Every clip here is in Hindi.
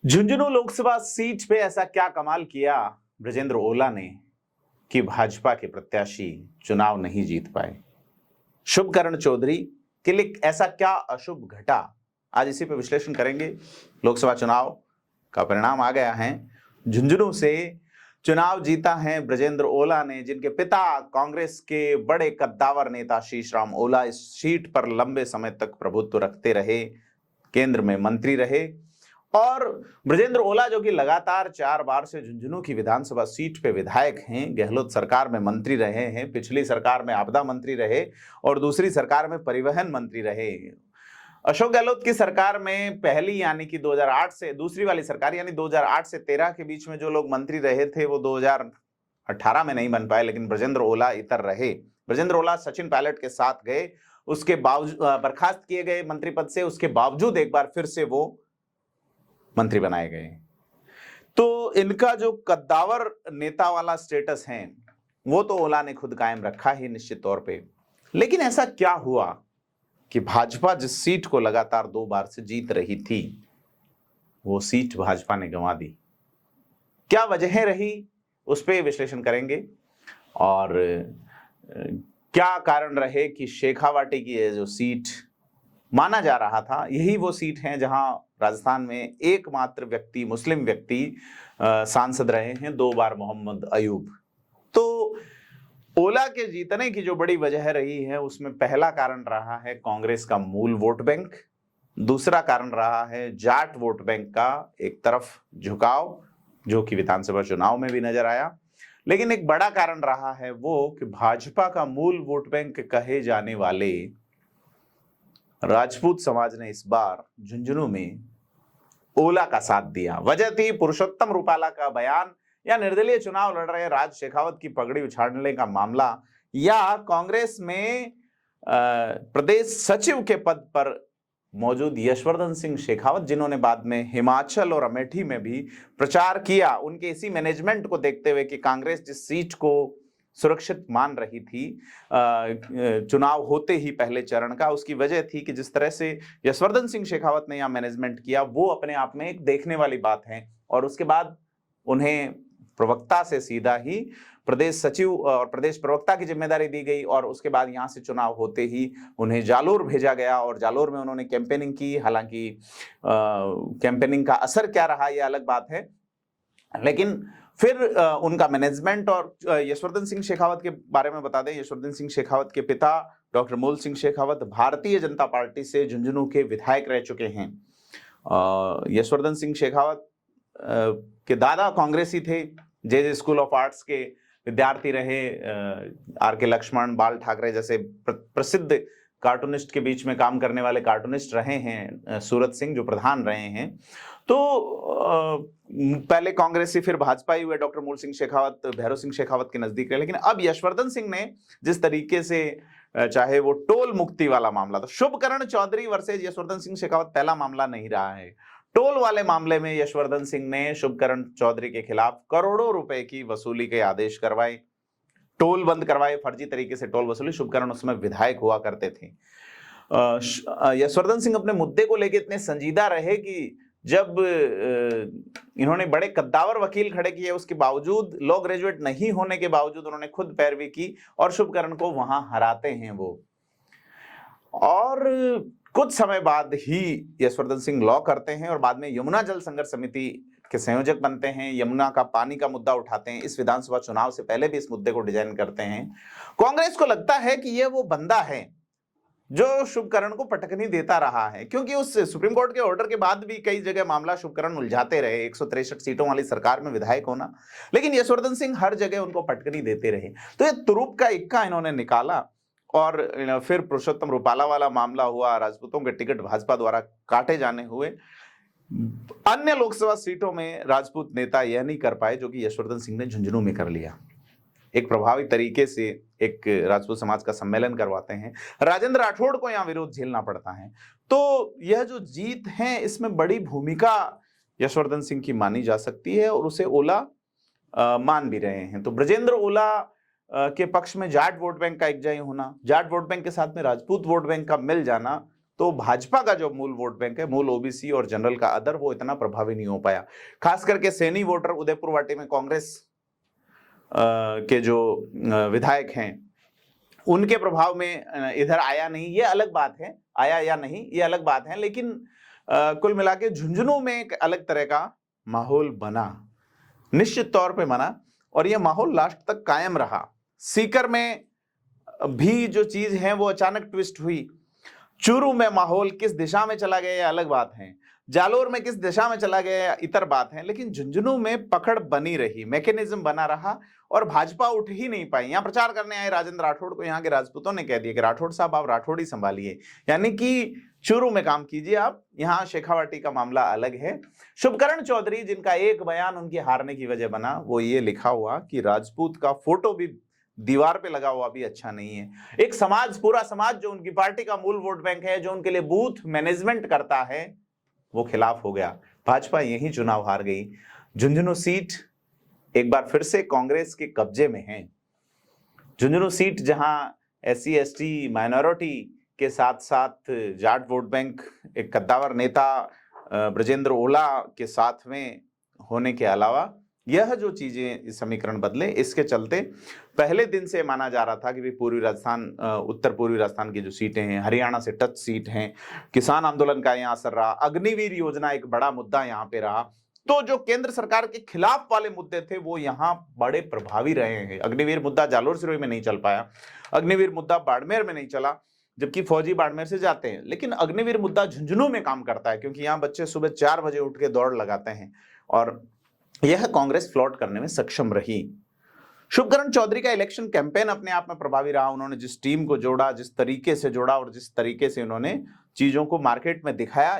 झुंझुनू लोकसभा सीट पे ऐसा क्या कमाल किया ब्रजेंद्र ओला ने कि भाजपा के प्रत्याशी चुनाव नहीं जीत पाए। शुभकरण चौधरी के लिए ऐसा क्या अशुभ घटा, आज इसी पे विश्लेषण करेंगे। लोकसभा चुनाव का परिणाम आ गया है। झुंझुनू से चुनाव जीता है ब्रजेंद्र ओला ने, जिनके पिता कांग्रेस के बड़े कद्दावर नेता शीशराम ओला इस सीट पर लंबे समय तक प्रभुत्व रखते रहे, केंद्र में मंत्री रहे। और ब्रजेंद्र ओला जो कि लगातार 4 बार से झुंझुनू की विधानसभा सीट पे विधायक हैं, गहलोत सरकार में मंत्री रहे हैं, पिछली सरकार में आपदा मंत्री रहे और दूसरी सरकार में परिवहन मंत्री रहे। अशोक गहलोत की सरकार में पहली यानी कि 2008 से दूसरी वाली सरकार यानी 2008 से 13 के बीच में जो लोग मंत्री रहे थे वो 2018 में नहीं बन पाए, लेकिन ब्रजेंद्र ओला इतर रहे। ब्रजेंद्र ओला सचिन पायलट के साथ गए, उसके बावजूद बर्खास्त किए गए मंत्री पद से, उसके बावजूद एक बार फिर से वो मंत्री बनाए गए। तो इनका जो कद्दावर नेता वाला स्टेटस है वो तो ओला ने खुद कायम रखा ही निश्चित तौर पे। लेकिन ऐसा क्या हुआ कि भाजपा जिस सीट को लगातार 2 बार से जीत रही थी वो सीट भाजपा ने गंवा दी। क्या वजहें रही उस पर विश्लेषण करेंगे और क्या कारण रहे कि शेखावाटी की ये जो सीट माना जा रहा था यही वो सीट है जहां राजस्थान में एकमात्र व्यक्ति, मुस्लिम व्यक्ति सांसद रहे हैं 2 बार, मोहम्मद अयूब। तो ओला के जीतने की जो बड़ी वजह रही है उसमें पहला कारण रहा है कांग्रेस का मूल वोट बैंक, दूसरा कारण रहा है जाट वोट बैंक का एक तरफ झुकाव जो कि विधानसभा चुनाव में भी नजर आया। लेकिन एक बड़ा कारण रहा है वो कि भाजपा का मूल वोट बैंक कहे जाने वाले राजपूत समाज ने इस बार झुंझुनू में ओला का साथ दिया। वजह थी पुरुषोत्तम रूपाला का बयान, या निर्दलीय चुनाव लड़ रहे राज शेखावत की पगड़ी उछाड़ने का मामला, या कांग्रेस में प्रदेश सचिव के पद पर मौजूद यशवर्धन सिंह शेखावत जिन्होंने बाद में हिमाचल और अमेठी में भी प्रचार किया, उनके इसी मैनेजमेंट को देखते हुए कि कांग्रेस जिस सीट को सुरक्षित मान रही थी चुनाव होते ही पहले चरण का, उसकी वजह थी कि जिस तरह से यशवर्धन सिंह शेखावत ने यहां मैनेजमेंट किया वो अपने आप में एक देखने वाली बात है। और उसके बाद उन्हें प्रवक्ता से सीधा ही प्रदेश सचिव और प्रदेश प्रवक्ता की जिम्मेदारी दी गई और उसके बाद यहां से चुनाव होते ही उन्हें जालोर भेजा गया और जालोर में उन्होंने कैंपेनिंग की। हालांकि कैंपेनिंग का असर क्या रहा यह अलग बात है, लेकिन फिर उनका मैनेजमेंट। और यशवर्धन सिंह शेखावत के बारे में बता दें, यशवर्धन सिंह शेखावत के पिता डॉक्टर मूल सिंह शेखावत भारतीय जनता पार्टी से झुंझुनू के विधायक रह चुके हैं। यशवर्धन सिंह शेखावत के दादा कांग्रेसी थे, जे स्कूल ऑफ आर्ट्स के विद्यार्थी रहे, आर के लक्ष्मण, बाल ठाकरे जैसे प्रसिद्ध कार्टूनिस्ट के बीच में काम करने वाले कार्टूनिस्ट रहे हैं, सूरत सिंह जो प्रधान रहे हैं। तो पहले कांग्रेसी फिर भाजपा ही हुए। डॉक्टर मूल सिंह शेखावत भैरव सिंह शेखावत के नजदीक रहे। लेकिन अब यशवर्धन सिंह ने जिस तरीके से चाहे वो टोल मुक्ति वाला मामला था, शुभकरण चौधरी वर्सेज यशवर्धन सिंह शेखावत पहला मामला नहीं रहा है। टोल वाले मामले में यशवर्धन सिंह ने शुभकरण चौधरी के खिलाफ करोड़ों रुपए की वसूली के आदेश करवाए, टोल बंद करवाए, फर्जी तरीके से टोल वसूली। शुभकरण उसमें विधायक हुआ करते थे। यशवर्धन सिंह अपने मुद्दे को लेकर इतने संजीदा रहे कि जब इन्होंने बड़े कद्दावर वकील खड़े किए, उसके बावजूद लॉ ग्रेजुएट नहीं होने के बावजूद उन्होंने खुद पैरवी की और शुभकरण को वहां हराते हैं वो। और कुछ समय बाद ही यशवर्धन सिंह लॉ करते हैं और बाद में यमुना जल संघर्ष समिति के संयोजक बनते हैं, यमुना का पानी का मुद्दा उठाते हैं। इस विधानसभा चुनाव से पहले भी इस मुद्दे को डिजाइन करते हैं। कांग्रेस को लगता है कि यह वो बंदा है जो शुभकरण को पटकनी देता रहा है, क्योंकि उस सुप्रीम कोर्ट के ऑर्डर के बाद भी कई जगह मामला शुभकरण उलझाते रहे, 163 सीटों वाली सरकार में विधायक होना, लेकिन यशवर्धन सिंह हर जगह उनको पटकनी देते रहे। तो ये तुरुप का इक्का इन्होंने निकाला और फिर पुरुषोत्तम रूपाला वाला मामला हुआ, राजपूतों के टिकट भाजपा द्वारा काटे जाने हुए। अन्य लोकसभा सीटों में राजपूत नेता यह नहीं कर पाए जो कि यशवर्धन सिंह ने झुंझुनू में कर लिया। एक प्रभावी तरीके से एक राजपूत समाज का सम्मेलन करवाते हैं, राजेंद्र राठौड़ को यहां विरोध झेलना पड़ता है। तो यह जो जीत है इसमें बड़ी भूमिका यशवर्धन सिंह की मानी जा सकती है और उसे ओला मान भी रहे हैं। तो ब्रजेंद्र ओला के पक्ष में जाट वोट बैंक का एक जय होना, जाट वोट बैंक के साथ में राजपूत वोट बैंक का मिल जाना तो भाजपा का जो मूल वोट बैंक है, मूल ओबीसी और जनरल का अदर, वो इतना प्रभावी नहीं हो पाया। खास करके सैनी वोटर उदयपुर वाटी में कांग्रेस के जो विधायक हैं उनके प्रभाव में इधर आया नहीं। ये अलग बात है, आया या नहीं ये अलग बात है, लेकिन कुल मिला के झुंझुनू में एक अलग तरह का माहौल बना, निश्चित तौर पे बना, और यह माहौल लास्ट तक कायम रहा। सीकर में भी जो चीज है वो अचानक ट्विस्ट हुई। चूरू में माहौल किस दिशा में चला गया ये अलग बात है, जालोर में किस दिशा में चला गया इतर बात है, लेकिन झुंझुनू में पकड़ बनी रही, मैकेनिज्म बना रहा और भाजपा उठ ही नहीं पाई। यहां प्रचार करने आए राजेंद्र राठौड़ को यहां के राजपूतों ने कह दिया कि राठौड़ साहब आप राठौड़ ही संभालिए, यानी कि चूरू में काम कीजिए आप, यहां शेखावाटी का मामला अलग है। शुभकरण चौधरी जिनका एक बयान उनकी हारने की वजह बना, वो ये लिखा हुआ कि राजपूत का फोटो भी दीवार पे लगा हुआ भी अच्छा नहीं है। एक समाज, पूरा समाज जो उनकी पार्टी का मूल वोट बैंक है, जो उनके लिए बूथ मैनेजमेंट करता है, वो खिलाफ हो गया। भाजपा यही चुनाव हार गई। झुंझुनू सीट एक बार फिर से कांग्रेस के कब्जे में है। झुंझुनू सीट जहां SC ST माइनॉरिटी के साथ साथ जाट वोट बैंक एक कद्दावर नेता ब्रजेंद्र ओला के साथ में होने के अलावा यह जो चीजें इस समीकरण बदले, इसके चलते पहले दिन से माना जा रहा था कि पूर्वी राजस्थान, उत्तर पूर्वी राजस्थान की जो सीटें हैं, हरियाणा से टच सीट हैं, किसान आंदोलन का यहाँ असर रहा, अग्निवीर योजना एक बड़ा मुद्दा यहाँ पे रहा। तो जो केंद्र सरकार के खिलाफ वाले मुद्दे थे वो यहाँ बड़े प्रभावी रहे हैं। अग्निवीर मुद्दा जालोर सिरोही में नहीं चल पाया, अग्निवीर मुद्दा बाड़मेर में नहीं चला, जबकि फौजी बाड़मेर से जाते हैं, लेकिन अग्निवीर मुद्दा झुंझुनू में काम करता है, क्योंकि यहाँ बच्चे सुबह 4 बजे उठ के दौड़ लगाते हैं, और यह कांग्रेस फ्लॉट करने में सक्षम रही। शुभकरण चौधरी का इलेक्शन कैंपेन अपने आप में प्रभावी रहा। उन्होंने जिस टीम को जोड़ा, जिस तरीके से जोड़ा और जिस तरीके से उन्होंने चीजों को मार्केट में दिखाया,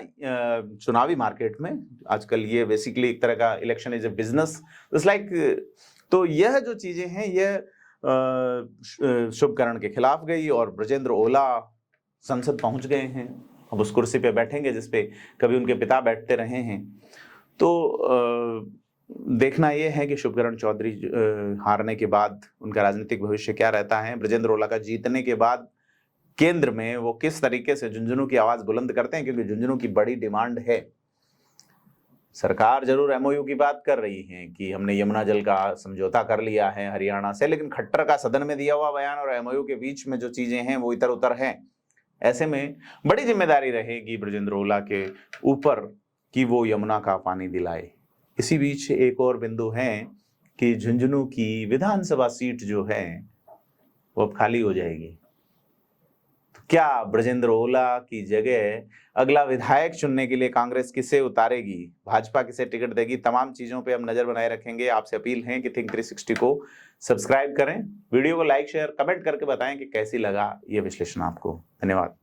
चुनावी मार्केट में, आजकल ये बेसिकली एक तरह का election is a business, it's like, तो यह जो चीजें हैं यह शुभकरण के खिलाफ गई और ब्रजेंद्र ओला संसद पहुंच गए हैं, अब उस कुर्सी पे बैठेंगे जिसपे कभी उनके पिता बैठते रहे हैं। तो देखना यह है कि शुभकरण चौधरी हारने के बाद उनका राजनीतिक भविष्य क्या रहता है। ब्रजेंद्र ओला का जीतने के बाद केंद्र में वो किस तरीके से झुंझुनू की आवाज बुलंद करते हैं, क्योंकि झुंझुनू की बड़ी डिमांड है। सरकार जरूर MOU की बात कर रही है कि हमने यमुना जल का समझौता कर लिया है हरियाणा से, लेकिन खट्टर का सदन में दिया हुआ बयान और MOU के बीच में जो चीजें हैं वो इधर उधर हैं। ऐसे में बड़ी जिम्मेदारी रहेगी ब्रजेंद्र ओला के ऊपर कि वो यमुना का पानी दिलाए। इसी बीच एक और बिंदु है कि झुंझुनू की विधानसभा सीट जो है वो अब खाली हो जाएगी। तो क्या ब्रजेंद्र ओला की जगह अगला विधायक चुनने के लिए कांग्रेस किसे उतारेगी, भाजपा किसे टिकट देगी, तमाम चीजों पे हम नजर बनाए रखेंगे। आपसे अपील है कि थिंक 360 को सब्सक्राइब करें, वीडियो को लाइक शेयर कमेंट करके बताएं कि कैसी लगा ये विश्लेषण आपको। धन्यवाद।